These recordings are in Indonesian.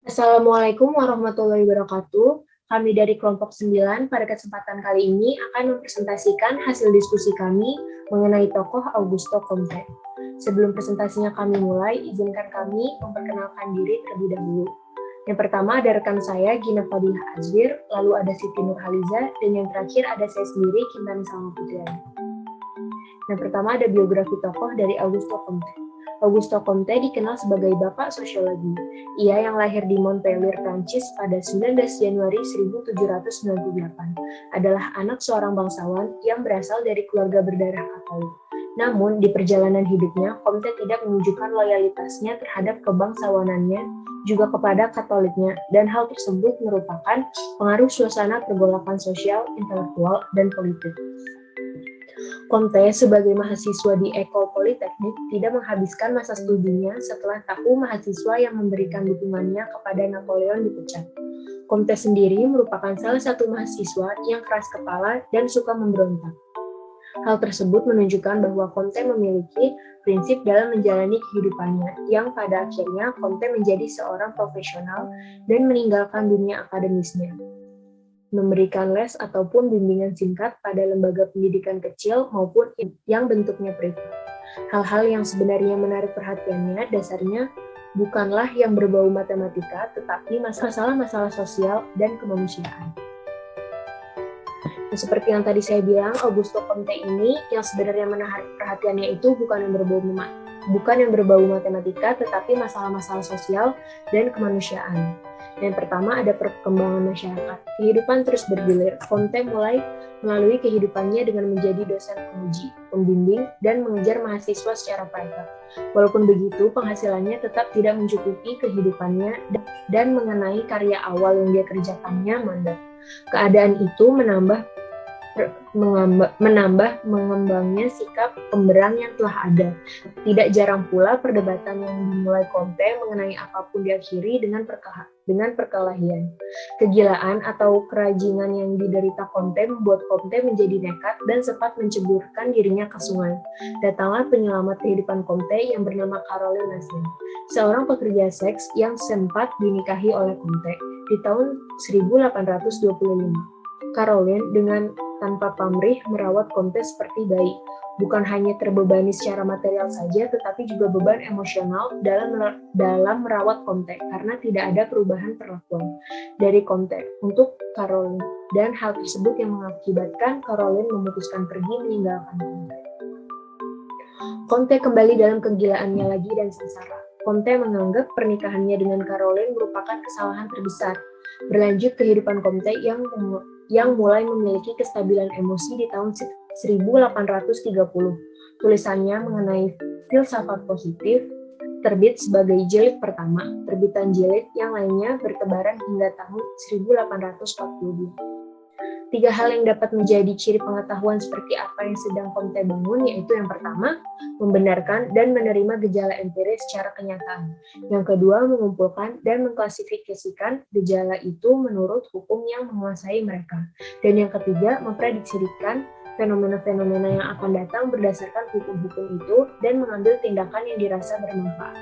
Assalamualaikum warahmatullahi wabarakatuh. Kami dari kelompok 9 pada kesempatan kali ini akan mempresentasikan hasil diskusi kami mengenai tokoh Augusto Comte. Sebelum presentasinya kami mulai, izinkan kami memperkenalkan diri terlebih dahulu. Yang pertama ada rekan saya, Gina Fadilah Azwir, lalu ada Siti Nurhaliza, dan yang terakhir ada saya sendiri, Kintani Salma Putriani. Yang pertama ada biografi tokoh dari Augusto Comte. Augusto Comte dikenal sebagai Bapak Sosiologi. Ia yang lahir di Montpellier, Prancis pada 19 Januari 1798, adalah anak seorang bangsawan yang berasal dari keluarga berdarah Katolik. Namun, di perjalanan hidupnya, Comte tidak menunjukkan loyalitasnya terhadap kebangsawanannya, juga kepada Katoliknya, dan hal tersebut merupakan pengaruh suasana pergolakan sosial, intelektual, dan politik. Comte sebagai mahasiswa di École Polytechnique tidak menghabiskan masa studinya setelah tahu mahasiswa yang memberikan dukungannya kepada Napoleon dipecat. Comte sendiri merupakan salah satu mahasiswa yang keras kepala dan suka memberontak. Hal tersebut menunjukkan bahwa Comte memiliki prinsip dalam menjalani kehidupannya, yang pada akhirnya Comte menjadi seorang profesional dan meninggalkan dunia akademisnya, memberikan les ataupun bimbingan singkat pada lembaga pendidikan kecil maupun yang bentuknya privat. Hal-hal yang sebenarnya menarik perhatiannya dasarnya bukanlah yang berbau matematika, tetapi masalah-masalah sosial dan kemanusiaan. Nah, seperti yang tadi saya bilang, Augusto Comte ini yang sebenarnya menarik perhatiannya itu bukan yang berbau matematika, tetapi masalah-masalah sosial dan kemanusiaan. Yang pertama ada perkembangan masyarakat. Kehidupan terus bergulir. Comte mulai melalui kehidupannya dengan menjadi dosen penguji, pembimbing, dan mengejar mahasiswa secara private. Walaupun begitu, penghasilannya tetap tidak mencukupi kehidupannya dan mengenai karya awal yang dia kerjakannya mandek. Keadaan itu mengembangnya sikap pemberang yang telah ada. Tidak jarang pula perdebatan yang dimulai Comte mengenai apapun diakhiri dengan perkelahian. Kegilaan atau kerajingan yang diderita Comte membuat Comte menjadi nekat dan sempat menceburkan dirinya ke sungai. Datanglah penyelamat kehidupan Comte yang bernama Caroline Nassim, seorang pekerja seks yang sempat dinikahi oleh Comte di tahun 1825. Caroline dengan tanpa pamrih merawat Comte seperti bayi, bukan hanya terbebani secara material saja, tetapi juga beban emosional dalam merawat Comte karena tidak ada perubahan perlakuan dari Comte untuk Caroline, dan hal tersebut yang mengakibatkan Caroline memutuskan pergi meninggalkan Comte. Comte kembali dalam kegilaannya lagi dan sengsara. Comte menganggap pernikahannya dengan Caroline merupakan kesalahan terbesar. Berlanjut kehidupan Comte yang mulai memiliki kestabilan emosi di tahun 1830. Tulisannya mengenai filsafat positif terbit sebagai jilid pertama. Terbitan jilid yang lainnya bertebaran hingga tahun 1842. 3 hal yang dapat menjadi ciri pengetahuan seperti apa yang sedang Comte bangun, yaitu yang pertama, membenarkan dan menerima gejala empiris secara kenyataan. Yang kedua, mengumpulkan dan mengklasifikasikan gejala itu menurut hukum yang menguasai mereka. Dan yang ketiga, memprediksikan fenomena-fenomena yang akan datang berdasarkan hukum-hukum itu dan mengambil tindakan yang dirasa bermanfaat.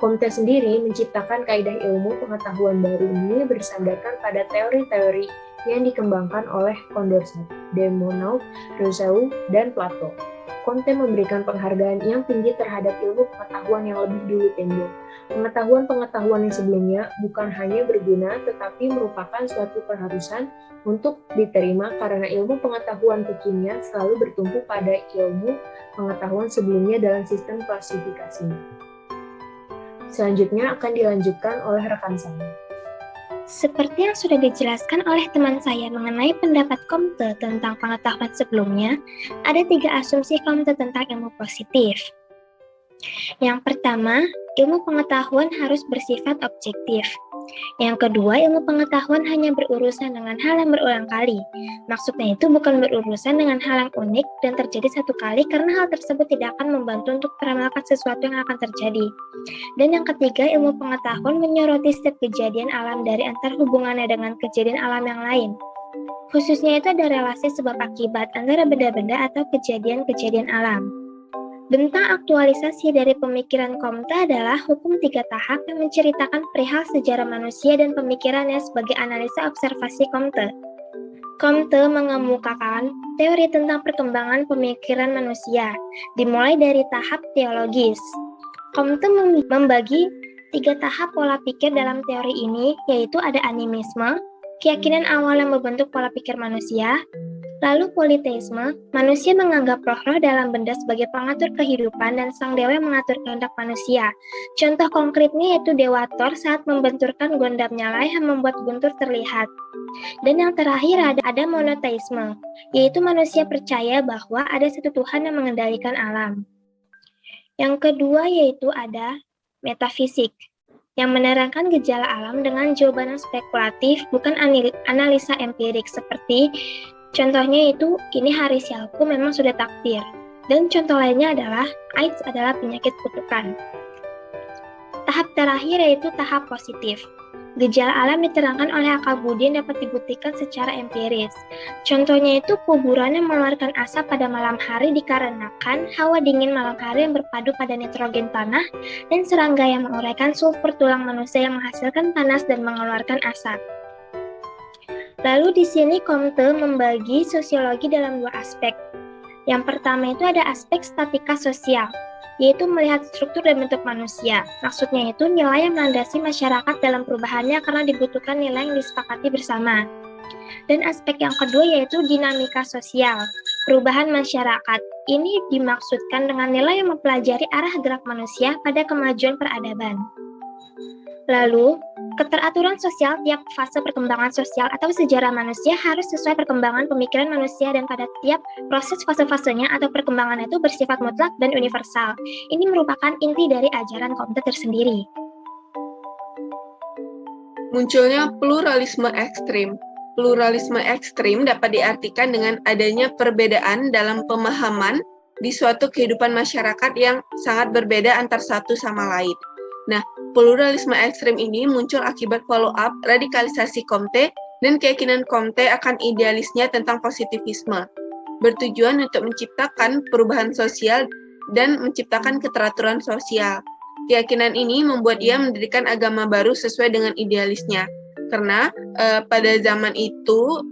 Comte sendiri menciptakan kaidah ilmu pengetahuan baru ini bersandarkan pada teori-teori yang dikembangkan oleh Condorcet, de Monod, Rousseau, dan Plato. Comte memberikan penghargaan yang tinggi terhadap ilmu pengetahuan yang lebih dulu timbul. Pengetahuan yang sebelumnya bukan hanya berguna, tetapi merupakan suatu keharusan untuk diterima karena ilmu pengetahuan kekinian selalu bertumpu pada ilmu pengetahuan sebelumnya dalam sistem klasifikasi. Selanjutnya akan dilanjutkan oleh rekan saya. Seperti yang sudah dijelaskan oleh teman saya mengenai pendapat Comte tentang pengetahuan sebelumnya, ada 3 asumsi Comte tentang ilmu positif. Yang pertama, ilmu pengetahuan harus bersifat objektif. Yang kedua, ilmu pengetahuan hanya berurusan dengan hal yang berulang kali. Maksudnya itu bukan berurusan dengan hal yang unik dan terjadi satu kali karena hal tersebut tidak akan membantu untuk meramalkan sesuatu yang akan terjadi. Dan yang ketiga, ilmu pengetahuan menyoroti setiap kejadian alam dari antar hubungannya dengan kejadian alam yang lain. Khususnya itu ada relasi sebab akibat antara benda-benda atau kejadian-kejadian alam. Bentang aktualisasi dari pemikiran Comte adalah hukum 3 tahap yang menceritakan perihal sejarah manusia dan pemikirannya sebagai analisa observasi Comte. Comte mengemukakan teori tentang perkembangan pemikiran manusia, dimulai dari tahap teologis. Comte membagi 3 tahap pola pikir dalam teori ini, yaitu ada animisme, keyakinan awal yang membentuk pola pikir manusia. Lalu politeisme, manusia menganggap roh-roh dalam benda sebagai pengatur kehidupan dan sang dewa yang mengatur kehendak manusia. Contoh konkretnya yaitu Dewa Thor saat membenturkan gondam nyala yang membuat guntur terlihat. Dan yang terakhir ada monoteisme, yaitu manusia percaya bahwa ada satu Tuhan yang mengendalikan alam. Yang kedua yaitu ada metafisik, yang menerangkan gejala alam dengan jawaban spekulatif, bukan analisa empirik seperti contohnya itu, ini hari sialku memang sudah takdir. Dan contoh lainnya adalah, AIDS adalah penyakit kutukan. Tahap terakhir yaitu tahap positif. Gejala alam diterangkan oleh akal budi yang dapat dibuktikan secara empiris. Contohnya itu kuburan yang mengeluarkan asap pada malam hari dikarenakan hawa dingin malam hari yang berpadu pada nitrogen tanah dan serangga yang menguraikan sulfur tulang manusia yang menghasilkan panas dan mengeluarkan asap. Lalu di sini Comte membagi sosiologi dalam 2 aspek. Yang pertama itu ada aspek statika sosial, yaitu melihat struktur dan bentuk manusia. Maksudnya itu nilai yang melandasi masyarakat dalam perubahannya karena dibutuhkan nilai yang disepakati bersama. Dan aspek yang kedua yaitu dinamika sosial, perubahan masyarakat. Ini dimaksudkan dengan nilai yang mempelajari arah gerak manusia pada kemajuan peradaban. Lalu, keteraturan sosial tiap fase perkembangan sosial atau sejarah manusia harus sesuai perkembangan pemikiran manusia dan pada tiap proses fase-fasenya atau perkembangan itu bersifat mutlak dan universal. Ini merupakan inti dari ajaran Comte tersendiri. Munculnya pluralisme ekstrim. Pluralisme ekstrim dapat diartikan dengan adanya perbedaan dalam pemahaman di suatu kehidupan masyarakat yang sangat berbeda antar satu sama lain. Nah, pluralisme ekstrim ini muncul akibat follow-up radikalisasi Comte dan keyakinan Comte akan idealisnya tentang positivisme, bertujuan untuk menciptakan perubahan sosial dan menciptakan keteraturan sosial. Keyakinan ini membuat ia mendirikan agama baru sesuai dengan idealisnya, karena pada zaman itu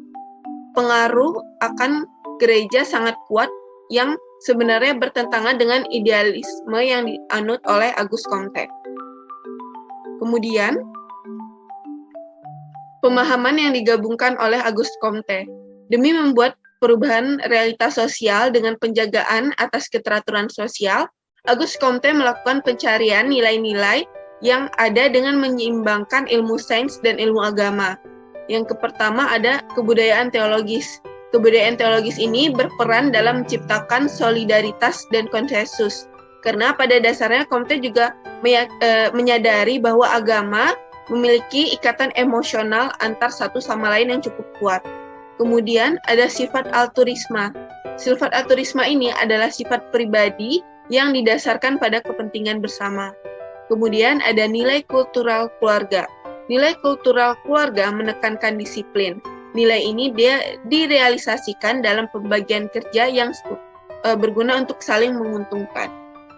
pengaruh akan gereja sangat kuat yang sebenarnya bertentangan dengan idealisme yang dianut oleh Auguste Comte. Kemudian, pemahaman yang digabungkan oleh Auguste Comte demi membuat perubahan realitas sosial dengan penjagaan atas keteraturan sosial, Auguste Comte melakukan pencarian nilai-nilai yang ada dengan menyeimbangkan ilmu sains dan ilmu agama. Yang pertama ada kebudayaan teologis. Kebudayaan teologis ini berperan dalam menciptakan solidaritas dan konsensus. Karena pada dasarnya Comte juga menyadari bahwa agama memiliki ikatan emosional antar satu sama lain yang cukup kuat. Kemudian ada sifat altruisme. Sifat altruisme ini adalah sifat pribadi yang didasarkan pada kepentingan bersama. Kemudian ada nilai kultural keluarga. Nilai kultural keluarga menekankan disiplin. Nilai ini dia direalisasikan dalam pembagian kerja yang berguna untuk saling menguntungkan.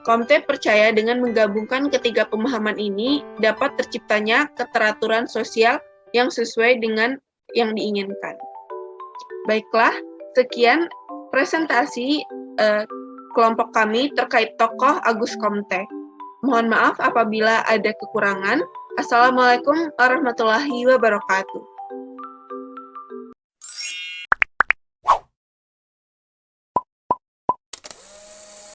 Comte percaya dengan menggabungkan ketiga pemahaman ini dapat terciptanya keteraturan sosial yang sesuai dengan yang diinginkan. Baiklah, sekian presentasi kelompok kami terkait tokoh Auguste Comte. Mohon maaf apabila ada kekurangan. Assalamualaikum warahmatullahi wabarakatuh.